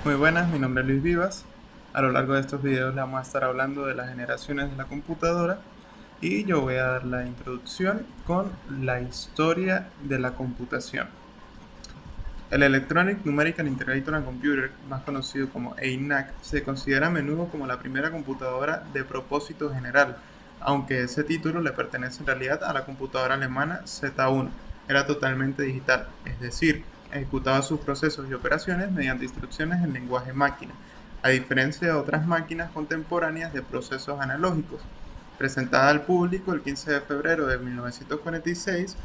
Muy buenas, mi nombre es Luis Vivas. A lo largo de estos videos le vamos a estar hablando de las generaciones de la computadora y yo voy a dar la introducción con la historia de la computación. El Electronic Numerical Integrated Computer, más conocido como ENIAC, se considera a menudo como la primera computadora de propósito general, aunque ese título le pertenece en realidad a la computadora alemana Z1. Era totalmente digital, es decir, ejecutaba sus procesos y operaciones mediante instrucciones en lenguaje máquina, a diferencia de otras máquinas contemporáneas de procesos analógicos. Presentada al público el 15 de febrero de 1946,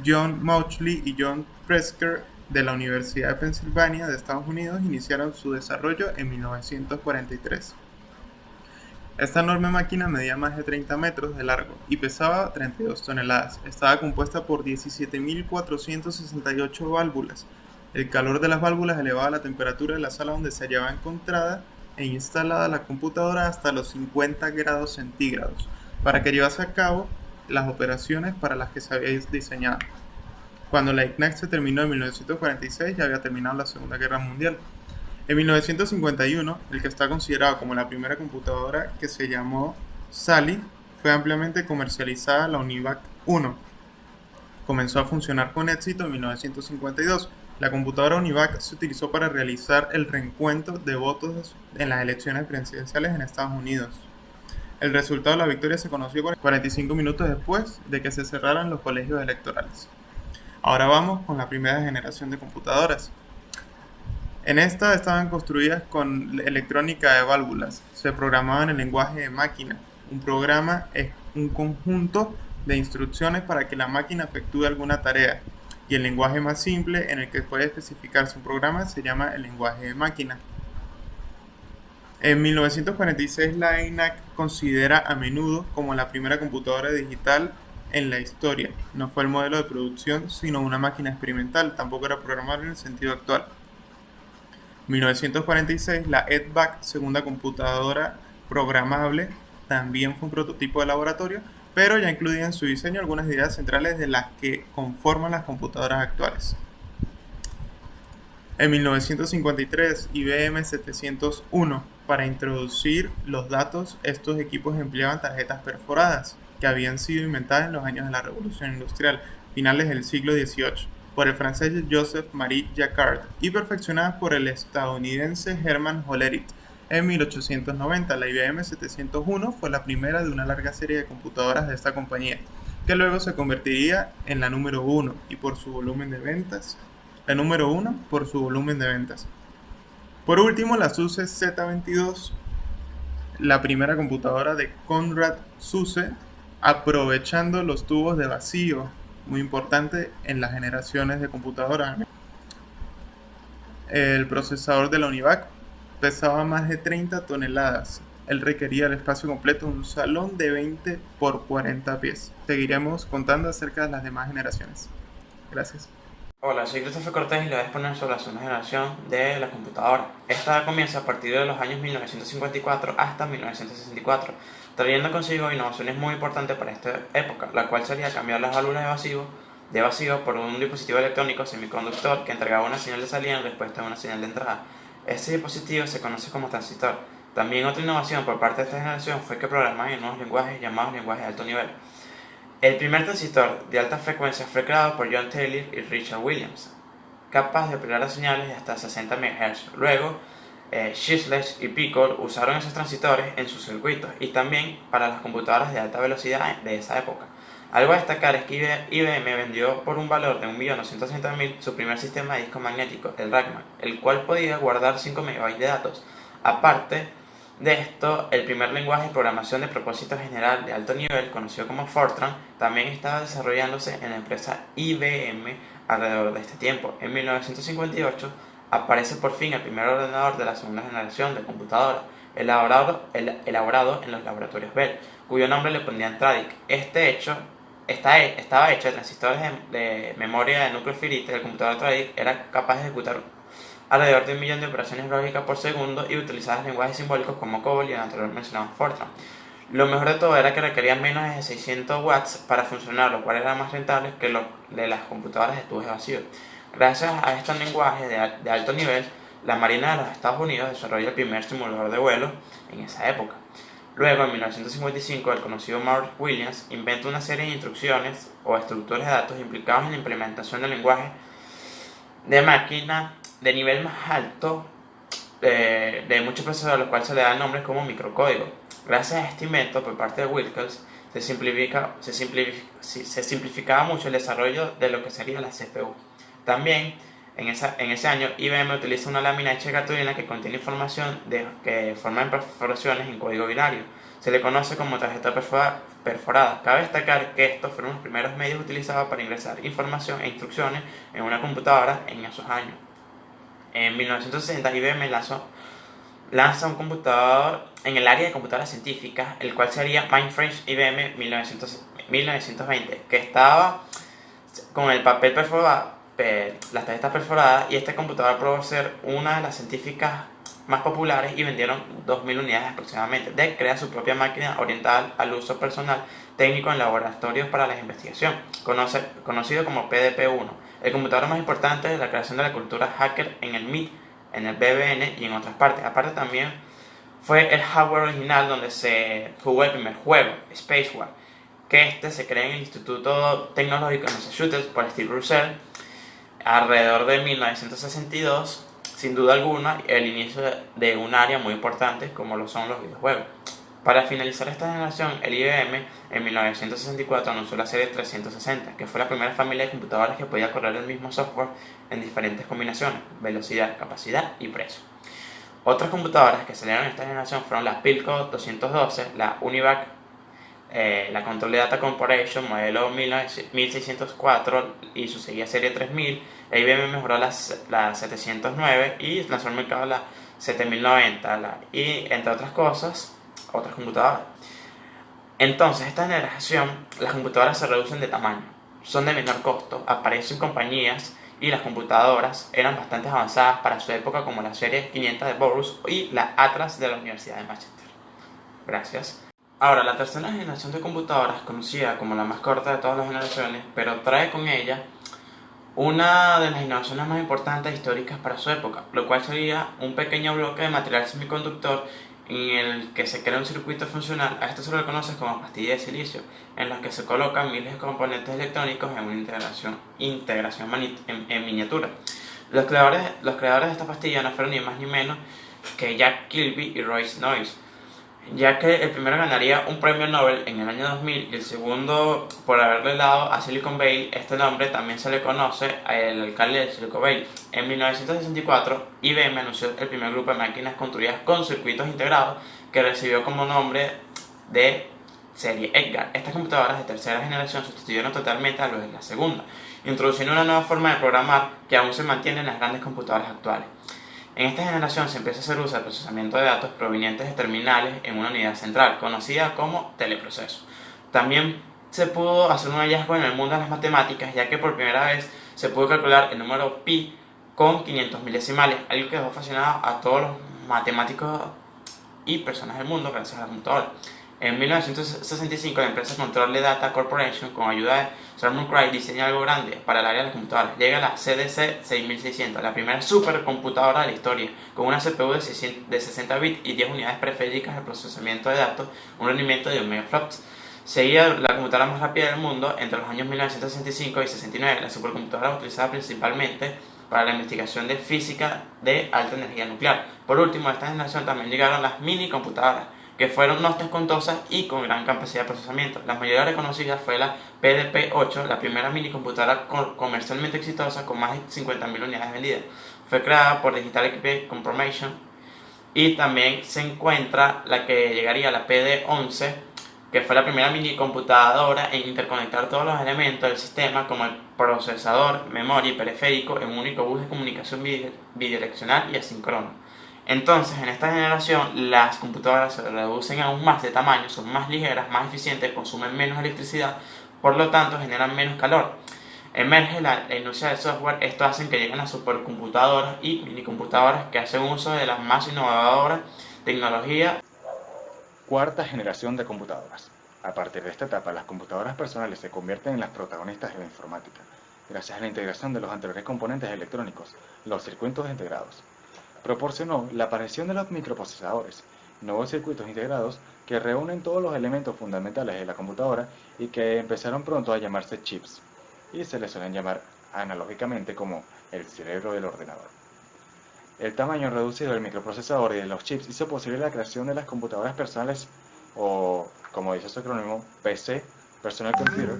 John Mauchly y John Presker de la Universidad de Pensilvania de Estados Unidos iniciaron su desarrollo en 1943. Esta enorme máquina medía más de 30 metros de largo y pesaba 32 toneladas. Estaba compuesta por 17.468 válvulas. El calor de las válvulas elevaba la temperatura de la sala donde se hallaba encontrada e instalada la computadora hasta los 50 grados centígrados para que llevase a cabo las operaciones para las que se había diseñado. Cuando la ENIAC se terminó en 1946 ya había terminado la Segunda Guerra Mundial. En 1951, el que está considerado como la primera computadora, que se llamó Sally, fue ampliamente comercializada, la UNIVAC 1. Comenzó a funcionar con éxito en 1952. La computadora UNIVAC se utilizó para realizar el recuento de votos en las elecciones presidenciales en Estados Unidos. El resultado de la victoria se conoció 45 minutos después de que se cerraran los colegios electorales. Ahora vamos con la primera generación de computadoras. En esta estaban construidas con electrónica de válvulas. Se programaban en lenguaje de máquina. Un programa es un conjunto de instrucciones para que la máquina efectúe alguna tarea. Y el lenguaje más simple en el que puede especificarse un programa se llama el lenguaje de máquina. En 1946 la ENIAC considera a menudo como la primera computadora digital en la historia. No fue el modelo de producción, sino una máquina experimental. Tampoco era programable en el sentido actual. En 1946, la EDVAC, segunda computadora programable, también fue un prototipo de laboratorio, pero ya incluía en su diseño algunas ideas centrales de las que conforman las computadoras actuales. En 1953, IBM 701, para introducir los datos, estos equipos empleaban tarjetas perforadas, que habían sido inventadas en los años de la Revolución Industrial, finales del siglo XVIII, por el francés Joseph-Marie Jacquard y perfeccionadas por el estadounidense Hermann Hollerith. En 1890, la IBM 701 fue la primera de una larga serie de computadoras de esta compañía, que luego se convertiría en la número uno por su volumen de ventas. Por último, la SUSE Z22, la primera computadora de Konrad Zuse, aprovechando los tubos de vacío, muy importante en las generaciones de computadoras. El procesador de la UNIVAC pesaba más de 30 toneladas. Él requería el espacio completo de un salón de 20 por 40 pies. Seguiremos contando acerca de las demás generaciones. Gracias. Hola, soy Christopher Cortés y le voy a exponer sobre la segunda generación de la computadora. Esta comienza a partir de los años 1954 hasta 1964, trayendo consigo innovaciones muy importantes para esta época, la cual sería cambiar las válvulas de vacío por un dispositivo electrónico semiconductor que entregaba una señal de salida en respuesta a una señal de entrada. Este dispositivo se conoce como transistor. También otra innovación por parte de esta generación fue que programaban en nuevos lenguajes llamados lenguajes de alto nivel. El primer transistor de alta frecuencia fue creado por John Taylor y Richard Williams, capaz de operar a señales de hasta 60 MHz. Luego, Schislech y Picor usaron esos transistores en sus circuitos y también para las computadoras de alta velocidad de esa época. Algo a destacar es que IBM vendió por un valor de 1.960.000 su primer sistema de disco magnético, el Rackman, el cual podía guardar 5 MB de datos. Aparte de esto, el primer lenguaje de programación de propósito general de alto nivel, conocido como Fortran, también estaba desarrollándose en la empresa IBM alrededor de este tiempo. En 1958 aparece por fin el primer ordenador de la segunda generación de computadoras, elaborado en los laboratorios Bell, cuyo nombre le pondrían TRADIC. Estaba hecho de transistores de memoria de núcleo finito. El computador TRADIC era capaz de ejecutar alrededor de 1 millón de operaciones lógicas por segundo y utilizaba lenguajes simbólicos como COBOL y el anterior mencionado Fortran. Lo mejor de todo era que requerían menos de 600 watts para funcionar, lo cual era más rentable que lo de las computadoras de tubos de vacío. Gracias a estos lenguajes de alto nivel, La Marina de los Estados Unidos desarrolla el primer simulador de vuelo en esa época. Luego, en 1955, el conocido Mark Williams inventa una serie de instrucciones o estructuras de datos implicados en la implementación del lenguaje de máquina de nivel más alto de muchos procesos, a los cuales se le dan nombres como microcódigo. Gracias a este invento por parte de Wilkes, se simplificaba mucho el desarrollo de lo que sería la CPU. También, en ese año, IBM utiliza una lámina hecha de cartulina que contiene información que forman perforaciones en código binario. Se le conoce como tarjeta perforada. Cabe destacar que estos fueron los primeros medios utilizados para ingresar información e instrucciones en una computadora en esos años. En 1960, IBM lanza un computador en el área de computadoras científicas, el cual sería Mainframe IBM 1920, que estaba con el papel perforado, las tarjetas perforadas, y este computador probó ser una de las científicas más populares y vendieron 2.000 unidades aproximadamente. Dell crea su propia máquina orientada al uso personal técnico en laboratorios para la investigación, conocido como PDP-1, el computador más importante de la creación de la cultura hacker en el MIT, en el BBN y en otras partes. Aparte también fue el hardware original donde se jugó el primer juego, Space War, que se crea en el Instituto Tecnológico de Massachusetts por Steve Russell alrededor de 1962. Sin duda alguna, el inicio de un área muy importante como lo son los videojuegos. Para finalizar esta generación, el IBM en 1964 anunció la serie 360, que fue la primera familia de computadoras que podía correr el mismo software en diferentes combinaciones, velocidad, capacidad y precio. Otras computadoras que salieron en esta generación fueron la Pilco 212, la Univac, la Control Data Corporation modelo 1604 y su seguida serie 3000. La IBM mejoró la 709 y lanzó al mercado la 7090 y entre otras cosas, otras computadoras. Entonces, esta generación, las computadoras se reducen de tamaño, son de menor costo, aparecen compañías y las computadoras eran bastante avanzadas para su época, como la serie 500 de Bose y la Atlas de la Universidad de Manchester. Gracias. Ahora, la tercera generación de computadoras, conocida como la más corta de todas las generaciones, pero trae con ella una de las innovaciones más importantes e históricas para su época, lo cual sería un pequeño bloque de material semiconductor en el que se crea un circuito funcional. A esto se lo conoce como pastilla de silicio, en los que se colocan miles de componentes electrónicos en una integración en miniatura. Los creadores de esta pastilla no fueron ni más ni menos que Jack Kilby y Royce Noyce, ya que el primero ganaría un premio Nobel en el año 2000 y el segundo por haberle dado a Silicon Valley este nombre. También se le conoce al alcalde de Silicon Valley. En 1964, IBM anunció el primer grupo de máquinas construidas con circuitos integrados, que recibió como nombre de serie Edgar. Estas computadoras de tercera generación sustituyeron totalmente a los de la segunda, introduciendo una nueva forma de programar que aún se mantiene en las grandes computadoras actuales. En esta generación se empieza a hacer uso del procesamiento de datos provenientes de terminales en una unidad central, conocida como teleproceso. También se pudo hacer un hallazgo en el mundo de las matemáticas, ya que por primera vez se pudo calcular el número pi con 500 milesimales, algo que dejó fascinado a todos los matemáticos y personas del mundo gracias a la computadora. En 1965, la empresa Control Data Corporation, con ayuda de Salomon Cray, diseña algo grande para el área de las computadoras. Llega la CDC 6600, la primera supercomputadora de la historia, con una CPU de 60 bits y 10 unidades periféricas de procesamiento de datos, un rendimiento de 1 megaflops. Seguía la computadora más rápida del mundo entre los años 1965 y 69. La supercomputadora es utilizada principalmente para la investigación de física de alta energía nuclear. Por último, a esta generación también llegaron las mini computadoras, que fueron no tan costosas y con gran capacidad de procesamiento. La mayoría reconocida fue la PDP-8, la primera minicomputadora comercialmente exitosa con más de 50.000 unidades vendidas. Fue creada por Digital Equipment Corporation. Y también se encuentra la que llegaría a la PD-11, que fue la primera minicomputadora en interconectar todos los elementos del sistema, como el procesador, memoria y periférico, en un único bus de comunicación bidireccional y asíncrono. Entonces, en esta generación, las computadoras se reducen aún más de tamaño, son más ligeras, más eficientes, consumen menos electricidad, por lo tanto generan menos calor. Emerge la industria del software. Esto hace que lleguen a supercomputadoras y minicomputadoras que hacen uso de las más innovadoras tecnologías. Cuarta generación de computadoras. A partir de esta etapa, las computadoras personales se convierten en las protagonistas de la informática, gracias a la integración de los anteriores componentes electrónicos, los circuitos integrados. proporcionó la aparición de los microprocesadores, nuevos circuitos integrados que reúnen todos los elementos fundamentales de la computadora y que empezaron pronto a llamarse chips, y se les suelen llamar analógicamente como el cerebro del ordenador. El tamaño reducido del microprocesador y de los chips hizo posible la creación de las computadoras personales, o como dice su acrónimo, PC, Personal Computer.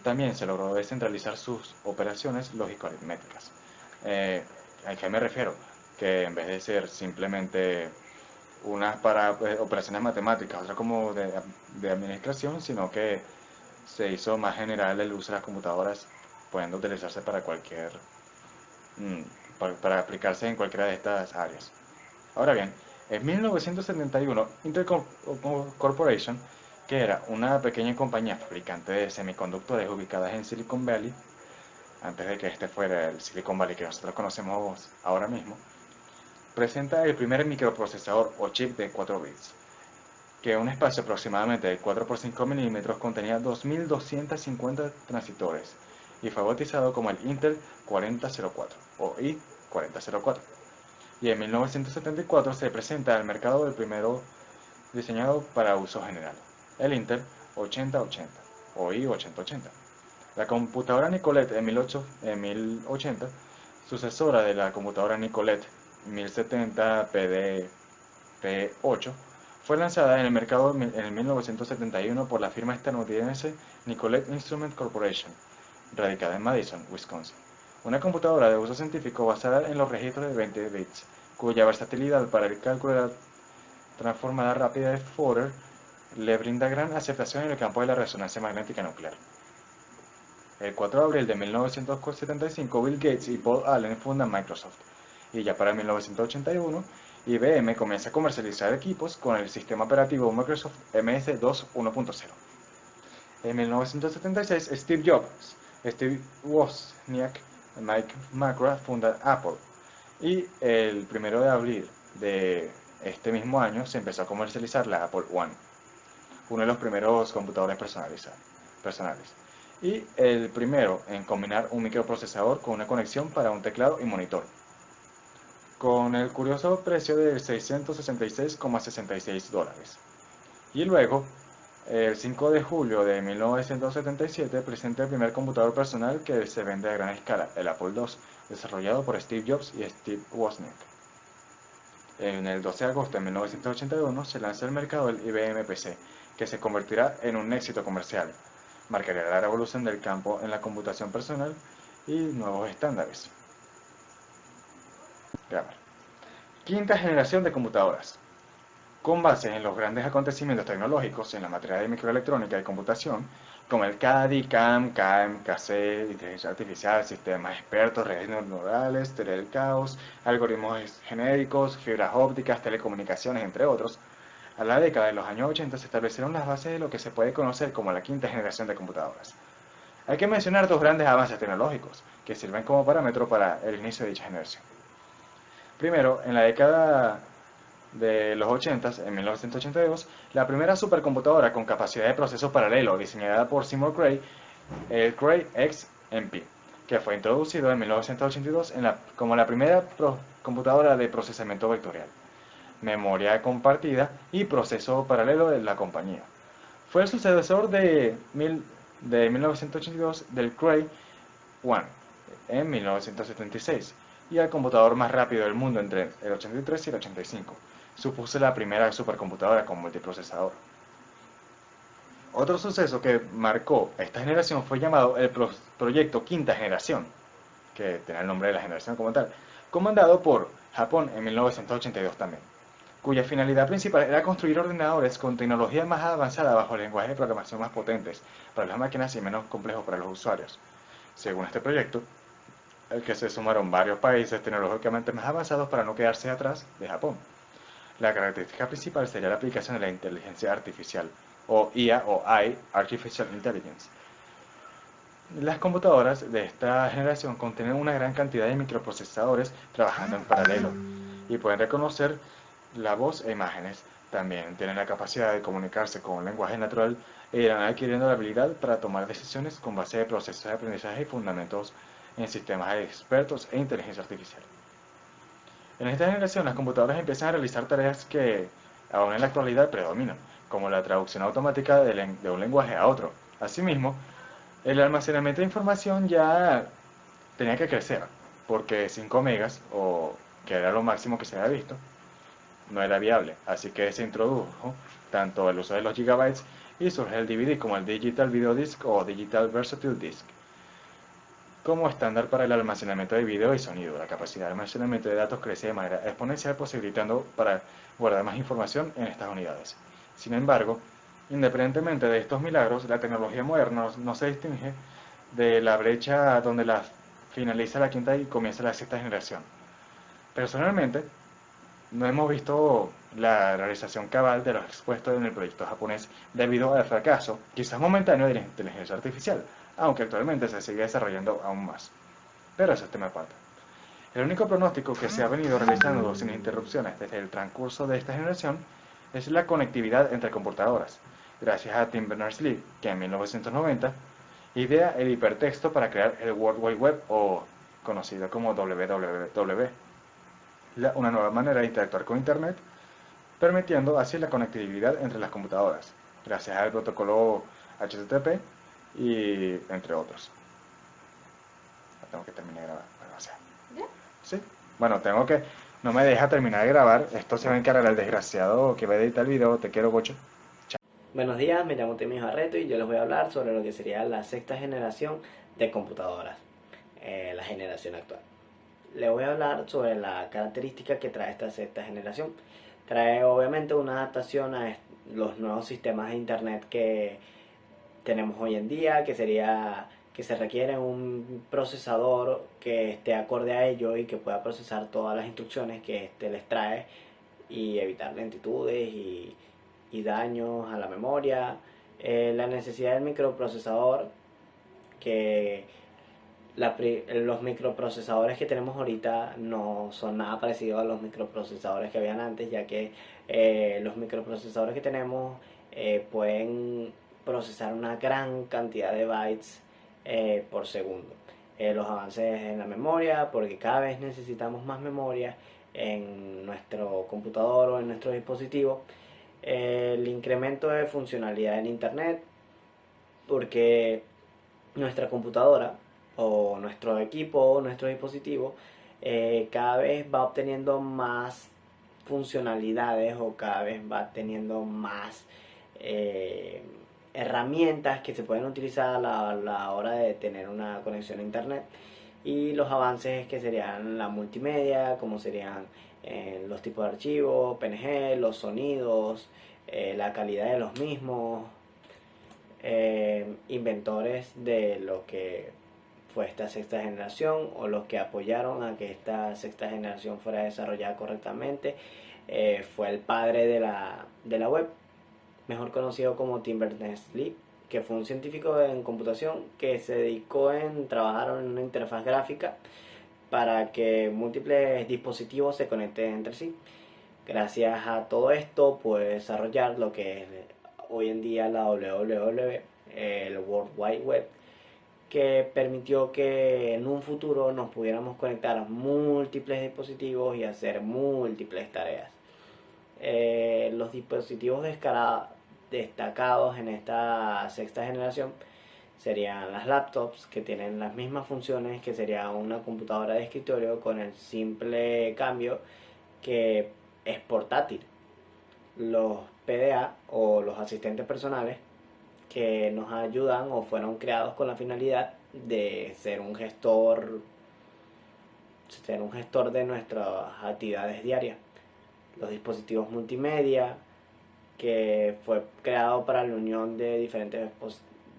También se logró descentralizar sus operaciones lógico-aritméticas. ¿A qué me refiero? Que en vez de ser simplemente unas para operaciones matemáticas, otras como de administración, sino que se hizo más general el uso de las computadoras, pudiendo utilizarse para cualquier, mm, para aplicarse en cualquiera de estas áreas. Ahora bien, en 1971, Intel Corporation, que era una pequeña compañía fabricante de semiconductores ubicada en Silicon Valley, antes de que este fuera el Silicon Valley que nosotros conocemos ahora mismo, presenta el primer microprocesador o chip de 4 bits, que en un espacio aproximadamente de 4 por 5 milímetros contenía 2250 transistores y fue bautizado como el Intel 4004 o i4004. Y en 1974 se presenta al mercado el primero diseñado para uso general, el Intel 8080 o i8080. La computadora Nicolet en 1080, sucesora de la computadora Nicolet 1070 PD-P8, fue lanzada en el mercado en 1971 por la firma estadounidense Nicolet Instrument Corporation, radicada en Madison, Wisconsin. Una computadora de uso científico basada en los registros de 20 bits, cuya versatilidad para el cálculo de la transformada rápida de Fodor le brinda gran aceptación en el campo de la resonancia magnética nuclear. El 4 de abril de 1975, Bill Gates y Paul Allen fundan Microsoft, y ya para 1981, IBM comienza a comercializar equipos con el sistema operativo Microsoft MS-2 1.0. En 1976, Steve Wozniak y Mike McGrath fundan Apple, y el 1 de abril de este mismo año se empezó a comercializar la Apple One, uno de los primeros computadores personales, y el primero en combinar un microprocesador con una conexión para un teclado y monitor, con el curioso precio de $666,66. Y luego, el 5 de julio de 1977, presenta el primer computador personal que se vende a gran escala, el Apple II, desarrollado por Steve Jobs y Steve Wozniak. En el 12 de agosto de 1981 se lanza al mercado el IBM PC, que se convertirá en un éxito comercial. Marcaría la revolución del campo en la computación personal y nuevos estándares. Grabar. Quinta generación de computadoras. Con base en los grandes acontecimientos tecnológicos en la materia de microelectrónica y computación, como el CADI, CAM, CAM, KC, inteligencia artificial, sistemas expertos, redes neuronales, teoría del caos, algoritmos genéricos, fibras ópticas, telecomunicaciones, entre otros, a la década de los años 80 se establecieron las bases de lo que se puede conocer como la quinta generación de computadoras. Hay que mencionar dos grandes avances tecnológicos que sirven como parámetro para el inicio de dicha generación. Primero, en la década de los 80, en 1982, la primera supercomputadora con capacidad de proceso paralelo diseñada por Seymour Cray, el Cray XMP, que fue introducido en 1982 como la primera computadora de procesamiento vectorial, memoria compartida y proceso paralelo de la compañía. Fue el sucesor de 1982 del Cray One en 1976 y el computador más rápido del mundo entre el 83 y el 85. Supuso la primera supercomputadora con multiprocesador. Otro suceso que marcó esta generación fue llamado el Proyecto Quinta Generación, que tenía el nombre de la generación como tal, comandado por Japón en 1982 también, cuya finalidad principal era construir ordenadores con tecnología más avanzada bajo lenguajes de programación más potentes para las máquinas y menos complejos para los usuarios. Según este proyecto, al que se sumaron varios países tecnológicamente más avanzados para no quedarse atrás de Japón. La característica principal sería la aplicación de la inteligencia artificial, o IA o AI, Artificial Intelligence. Las computadoras de esta generación contienen una gran cantidad de microprocesadores trabajando en paralelo y pueden reconocer la voz e imágenes. También tienen la capacidad de comunicarse con un lenguaje natural e irán adquiriendo la habilidad para tomar decisiones con base de procesos de aprendizaje y fundamentos en sistemas expertos e inteligencia artificial. En esta generación las computadoras empiezan a realizar tareas que aún en la actualidad predominan, como la traducción automática de un lenguaje a otro. Asimismo, el almacenamiento de información ya tenía que crecer, porque 5 megas, o que era lo máximo que se había visto, no era viable. Así que se introdujo tanto el uso de los gigabytes y surge el DVD como el Digital Video Disc o Digital Versatile Disc como estándar para el almacenamiento de video y sonido. La capacidad de almacenamiento de datos crece de manera exponencial, posibilitando para guardar más información en estas unidades. Sin embargo, independientemente de estos milagros, la tecnología moderna no se distingue de la brecha donde finaliza la quinta y comienza la sexta generación. Personalmente, no hemos visto la realización cabal de los expuestos en el proyecto japonés debido al fracaso, quizás momentáneo, de la inteligencia artificial, aunque actualmente se sigue desarrollando aún más. Pero eso es tema aparte. El único pronóstico que se ha venido realizando sin interrupciones desde el transcurso de esta generación es la conectividad entre computadoras, gracias a Tim Berners-Lee, que en 1990 idea el hipertexto para crear el World Wide Web, o conocido como WWW, una nueva manera de interactuar con Internet, permitiendo así la conectividad entre las computadoras, gracias al protocolo HTTP y entre otros. Tengo que terminar de grabar, o sea, ¿Ya? sí. Bueno, no me deja terminar de grabar, esto se va a encargar el desgraciado que va a editar el video, te quiero, Gocho. Buenos días, me llamo Timmy Barreto y yo les voy a hablar sobre lo que sería la sexta generación de computadoras, la generación actual. Les voy a hablar sobre la característica que trae esta sexta generación. Trae obviamente una adaptación a los nuevos sistemas de internet que tenemos hoy en día, que sería que se requiere un procesador que esté acorde a ello y que pueda procesar todas las instrucciones que este les trae y evitar lentitudes y daños a la memoria. La necesidad del microprocesador, que los microprocesadores que tenemos ahorita no son nada parecidos a los microprocesadores que habían antes, ya que los microprocesadores que tenemos pueden procesar una gran cantidad de bytes por segundo. Los avances en la memoria, porque cada vez necesitamos más memoria en nuestro computador o en nuestro dispositivo. El incremento de funcionalidad en internet, porque nuestra computadora o nuestro equipo o nuestro dispositivo cada vez va obteniendo más funcionalidades o cada vez va teniendo más herramientas que se pueden utilizar a la hora de tener una conexión a internet, y los avances que serían la multimedia, como serían los tipos de archivos, PNG, los sonidos, la calidad de los mismos, inventores de lo que fue esta sexta generación o los que apoyaron a que esta sexta generación fuera desarrollada correctamente, fue el padre de la web, mejor conocido como Tim Berners-Lee, que fue un científico en computación que se dedicó en trabajar en una interfaz gráfica para que múltiples dispositivos se conecten entre sí. Gracias a todo esto pude desarrollar lo que es hoy en día la WWW, el World Wide Web, que permitió que en un futuro nos pudiéramos conectar a múltiples dispositivos y hacer múltiples tareas. Los dispositivos destacados en esta sexta generación serían las laptops, que tienen las mismas funciones que sería una computadora de escritorio, con el simple cambio que es portátil. Los PDA o los asistentes personales, que nos ayudan o fueron creados con la finalidad de ser un gestor de nuestras actividades diarias. Los dispositivos multimedia, que fue creado para la unión de diferentes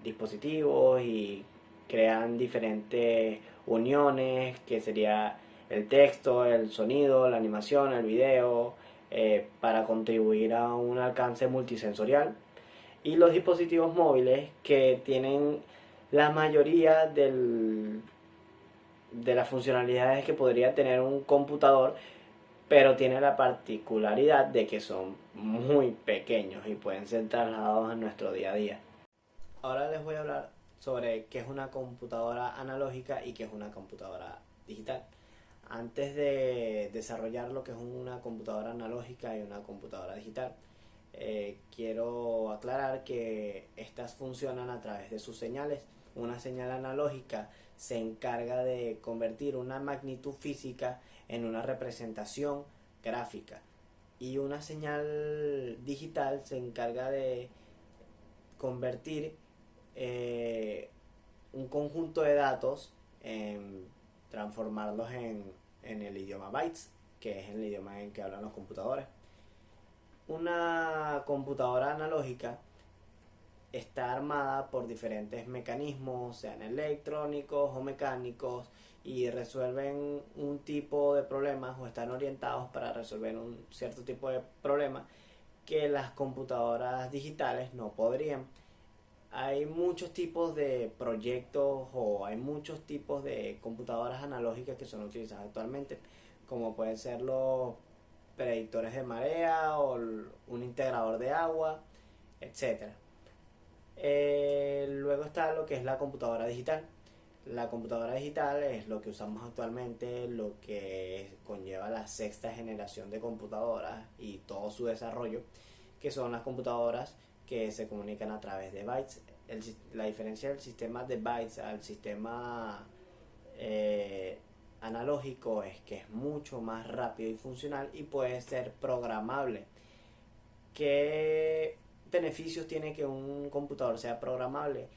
dispositivos y crean diferentes uniones, que sería el texto, el sonido, la animación, el video, para contribuir a un alcance multisensorial. Y los dispositivos móviles, que tienen la mayoría de las funcionalidades que podría tener un computador, pero tiene la particularidad de que son muy pequeños y pueden ser trasladados a nuestro día a día. Ahora les voy a hablar sobre qué es una computadora analógica y qué es una computadora digital. Antes de desarrollar lo que es una computadora analógica y una computadora digital, quiero aclarar que estas funcionan a través de sus señales. Una señal analógica se encarga de convertir una magnitud física en una representación gráfica, y una señal digital se encarga de convertir un conjunto de datos, transformarlos en el idioma bytes, que es el idioma en que hablan los computadores. Una computadora analógica está armada por diferentes mecanismos, sean electrónicos o mecánicos, y resuelven un tipo de problemas o están orientados para resolver un cierto tipo de problemas que las computadoras digitales no podrían. Hay muchos tipos de proyectos o hay muchos tipos de computadoras analógicas que son utilizadas actualmente, como pueden ser los predictores de marea o un integrador de agua, etcétera. Luego está lo que es la computadora digital. La computadora digital es lo que usamos actualmente, lo que conlleva la sexta generación de computadoras y todo su desarrollo, que son las computadoras que se comunican a través de bytes. La diferencia del sistema de bytes al sistema analógico es que es mucho más rápido y funcional y puede ser programable. ¿Qué beneficios tiene que un computador sea programable?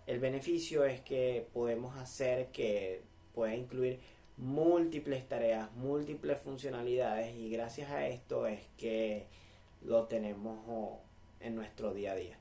El beneficio es que podemos hacer que pueda incluir múltiples tareas, múltiples funcionalidades, y gracias a esto es que lo tenemos en nuestro día a día.